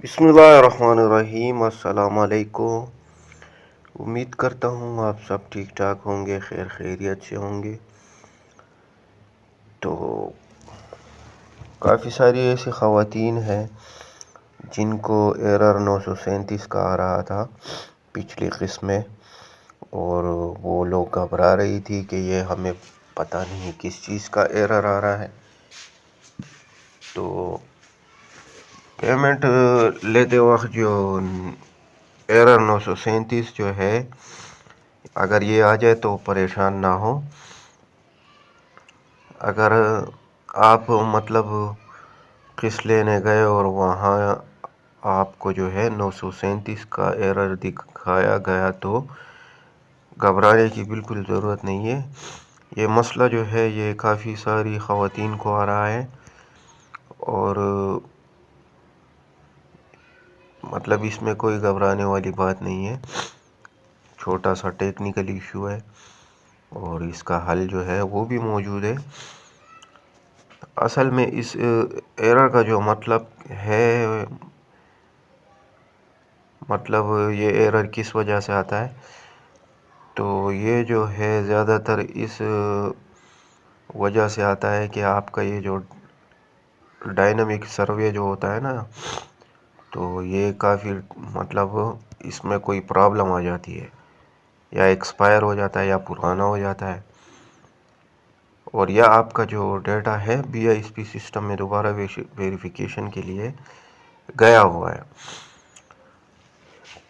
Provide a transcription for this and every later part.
بسم اللہ الرحمن الرحیم، السلام علیکم۔ امید کرتا ہوں آپ سب ٹھیک ٹھاک ہوں گے، خیر خیریت سے ہوں گے۔ تو کافی ساری ایسی خواتین ہیں جن کو ایرر 937 کا آ رہا تھا پچھلی قسط میں، اور وہ لوگ گھبرا رہی تھی کہ یہ ہمیں پتہ نہیں کس چیز کا ایرر آ رہا ہے۔ تو پیمنٹ لیتے وقت جو ایرر 937 جو ہے، اگر یہ آ جائے تو پریشان نہ ہو۔ اگر آپ قسط لینے گئے اور وہاں آپ کو جو ہے 937 کا ایرر دکھایا گیا تو گھبرانے کی بالکل ضرورت نہیں ہے۔ یہ مسئلہ جو ہے یہ کافی ساری خواتین کو آ رہا ہے، اور اس میں کوئی گھبرانے والی بات نہیں ہے، چھوٹا سا ٹیکنیکل ایشو ہے، اور اس کا حل جو ہے وہ بھی موجود ہے۔ اصل میں اس ایرر کا جو مطلب ہے، یہ ایرر کس وجہ سے آتا ہے، تو یہ جو ہے زیادہ تر اس وجہ سے آتا ہے کہ آپ کا یہ جو ڈائنامک سروے جو ہوتا ہے نا، تو یہ کافی اس میں کوئی پرابلم آ جاتی ہے، یا ایکسپائر ہو جاتا ہے یا پرانا ہو جاتا ہے، اور یا آپ کا جو ڈیٹا ہے BISP سسٹم میں دوبارہ ویریفیکیشن کے لیے گیا ہوا ہے۔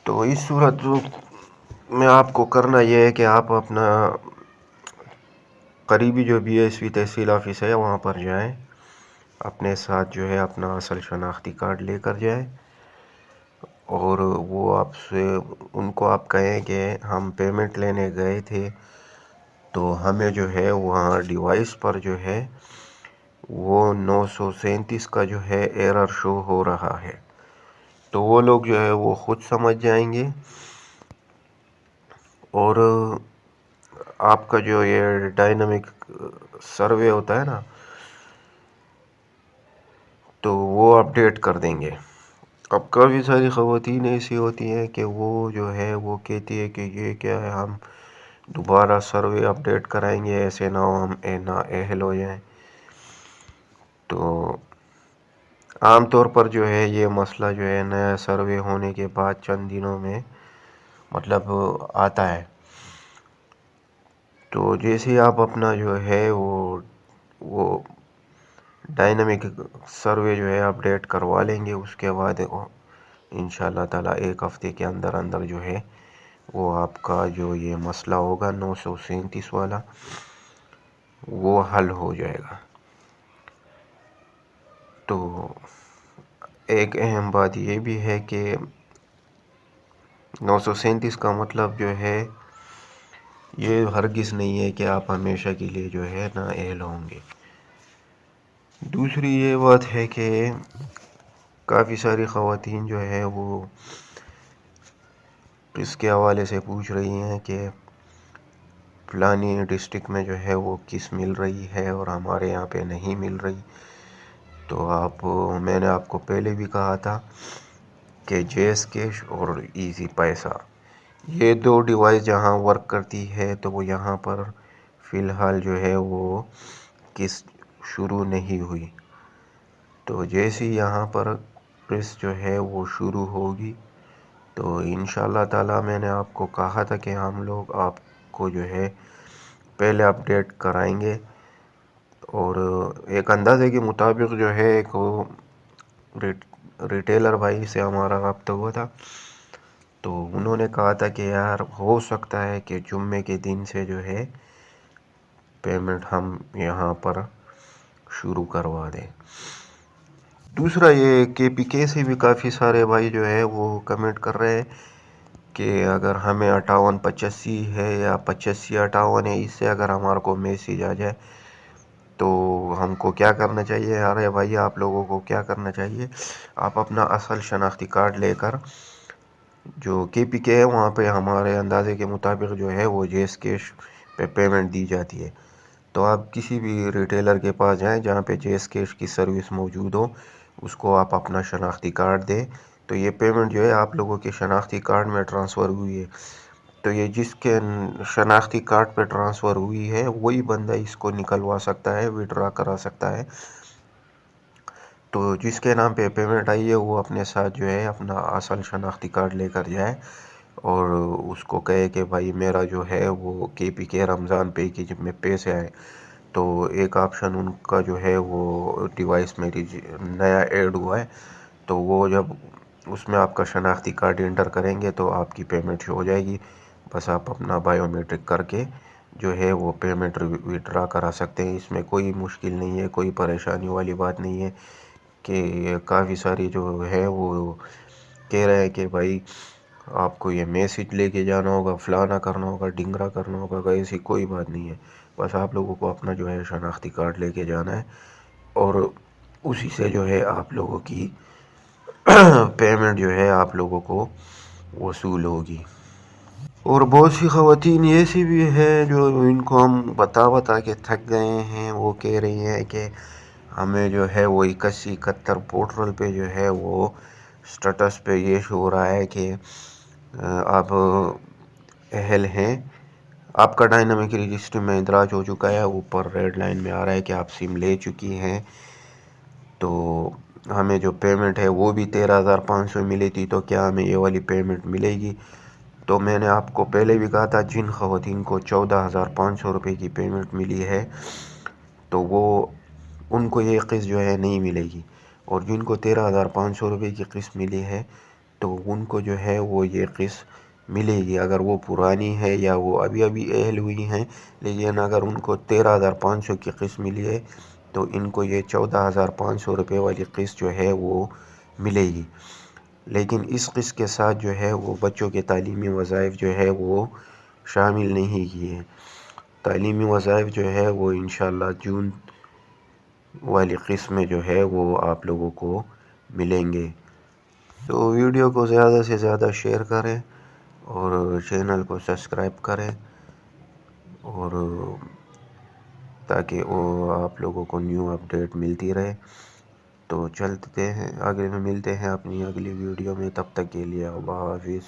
تو اس صورت میں آپ کو کرنا یہ ہے کہ آپ اپنا قریبی جو BISP تحصیل آفس ہے وہاں پر جائیں، اپنے ساتھ جو ہے اپنا اصل شناختی کارڈ لے کر جائیں، اور وہ آپ سے ان کو آپ کہیں کہ ہم پیمنٹ لینے گئے تھے، تو ہمیں جو ہے وہاں ڈیوائس پر جو ہے وہ 937 کا جو ہے ایرر شو ہو رہا ہے۔ تو وہ لوگ جو ہے وہ خود سمجھ جائیں گے، اور آپ کا جو یہ ڈائنامک سروے ہوتا ہے نا، تو وہ اپڈیٹ کر دیں گے۔ اب کافی ساری خواتین ایسی ہوتی ہیں کہ وہ جو ہے وہ کہتی ہے کہ یہ کیا ہے، ہم دوبارہ سروے اپڈیٹ کرائیں گے، ایسے نہ ہو ہم نااہل ہو جائیں۔ تو عام طور پر جو ہے یہ مسئلہ جو ہے نیا سروے ہونے کے بعد چند دنوں میں آتا ہے۔ تو جیسے آپ اپنا جو ہے وہ ڈائنامک سروے جو ہے اپڈیٹ کروا لیں گے، اس کے بعد انشاءاللہ تعالی ایک ہفتے کے اندر اندر جو ہے وہ آپ کا جو یہ مسئلہ ہوگا 937 والا، وہ حل ہو جائے گا۔ تو ایک اہم بات یہ بھی ہے کہ 937 کا مطلب جو ہے یہ ہرگز نہیں ہے کہ آپ ہمیشہ کے لیے جو ہے نااہل ہوں گے۔ دوسری یہ بات ہے کہ کافی ساری خواتین جو ہے وہ اس کے حوالے سے پوچھ رہی ہیں کہ فلانی ڈسٹرکٹ میں جو ہے وہ کس مل رہی ہے اور ہمارے یہاں پہ نہیں مل رہی۔ تو میں نے آپ کو پہلے بھی کہا تھا کہ JS کیش اور ایزی پیسہ، یہ دو ڈیوائس جہاں ورک کرتی ہے، تو وہ یہاں پر فی الحال جو ہے وہ قسط شروع نہیں ہوئی۔ تو جیسے یہاں پر قسط جو ہے وہ شروع ہوگی، تو انشاءاللہ تعالی میں نے آپ کو کہا تھا کہ ہم لوگ آپ کو جو ہے پہلے اپڈیٹ کرائیں گے، اور ایک اندازے کے مطابق جو ہے ایک ریٹیلر بھائی سے ہمارا رابطہ ہوا تھا، تو انہوں نے کہا تھا کہ یار ہو سکتا ہے کہ جمعے کے دن سے جو ہے پیمنٹ ہم یہاں پر شروع کروا دیں۔ دوسرا یہ KPK سے بھی کافی سارے بھائی جو ہے وہ کمنٹ کر رہے ہیں کہ اگر ہمیں 5885 ہے یا 8558 ہے، اس سے اگر ہمارے کو میسیج آ جائے تو ہم کو کیا کرنا چاہیے؟ ارے بھائی آپ لوگوں کو کیا کرنا چاہیے، آپ اپنا اصل شناختی کارڈ لے کر جو KPK ہے وہاں پہ ہمارے اندازے کے مطابق جو ہے وہ JS کیش پہ پیمنٹ دی جاتی ہے۔ تو آپ کسی بھی ریٹیلر کے پاس جائیں جہاں پہ JS کیش کی سروس موجود ہو، اس کو آپ اپنا شناختی کارڈ دیں، تو یہ پیمنٹ جو ہے آپ لوگوں کے شناختی کارڈ میں ٹرانسفر ہوئی ہے، تو یہ جس کے شناختی کارڈ پہ ٹرانسفر ہوئی ہے وہی بندہ اس کو نکلوا سکتا ہے، وڈرا کرا سکتا ہے۔ تو جس کے نام پہ پیمنٹ آئی ہے وہ اپنے ساتھ جو ہے اپنا اصل شناختی کارڈ لے کر جائے اور اس کو کہے کہ بھائی میرا جو ہے وہ KPK رمضان پے کی جب میں پیسے آئے، تو ایک آپشن ان کا جو ہے وہ ڈیوائس میں نیا ایڈ ہوا ہے، تو وہ جب اس میں آپ کا شناختی کارڈ انٹر کریں گے تو آپ کی پیمنٹ شو ہو جائے گی۔ بس آپ اپنا بائیو میٹرک کر کے جو ہے وہ پیمنٹ وڈرا کرا سکتے ہیں، اس میں کوئی مشکل نہیں ہے، کوئی پریشانی والی بات نہیں ہے۔ کہ کافی ساری جو ہے وہ کہہ رہے ہیں کہ بھائی آپ کو یہ میسج لے کے جانا ہوگا، فلانا کرنا ہوگا، ڈنگرا کرنا ہوگا، ایسی کوئی بات نہیں ہے۔ بس آپ لوگوں کو اپنا جو ہے شناختی کارڈ لے کے جانا ہے اور اسی سے جو ہے آپ لوگوں کی پیمنٹ جو ہے آپ لوگوں کو وصول ہوگی۔ اور بہت سی خواتین ایسی بھی ہیں جو ان کو ہم بتا کے تھک گئے ہیں، وہ کہہ رہی ہیں کہ ہمیں جو ہے وہ 8171 پورٹل پہ جو ہے وہ سٹیٹس پہ یہ شو ہو رہا ہے کہ آپ اہل ہیں، آپ کا ڈائنامک رجسٹر میں اندراج ہو چکا ہے، اوپر ریڈ لائن میں آ رہا ہے کہ آپ سم لے چکی ہیں، تو ہمیں جو پیمنٹ ہے وہ بھی 13,500 ملی تھی، تو کیا ہمیں یہ والی پیمنٹ ملے گی؟ تو میں نے آپ کو پہلے بھی کہا تھا جن خواتین کو 14,500 روپے کی پیمنٹ ملی ہے تو وہ ان کو یہ قسط جو ہے نہیں ملے گی، اور جن کو 13,500 روپے کی قسط ملی ہے تو ان کو جو ہے وہ یہ قسط ملے گی، اگر وہ پرانی ہے یا وہ ابھی اہل ہوئی ہیں، لیکن اگر ان کو 13,500 کی قسط ملی ہے تو ان کو یہ 14,500 روپے والی قسط جو ہے وہ ملے گی۔ لیکن اس قسط کے ساتھ جو ہے وہ بچوں کے تعلیمی وظائف جو ہے وہ شامل نہیں کیے۔ تعلیمی وظائف جو ہے وہ انشاءاللہ جون والی قسط میں جو ہے وہ آپ لوگوں کو ملیں گے۔ تو ویڈیو کو زیادہ سے زیادہ شیئر کریں اور چینل کو سبسکرائب کریں، اور تاکہ وہ آپ لوگوں کو نیو اپڈیٹ ملتی رہے۔ تو چلتے ہیں آگے، میں ملتے ہیں اپنی اگلی ویڈیو میں، تب تک کے لیے اللہ حافظ۔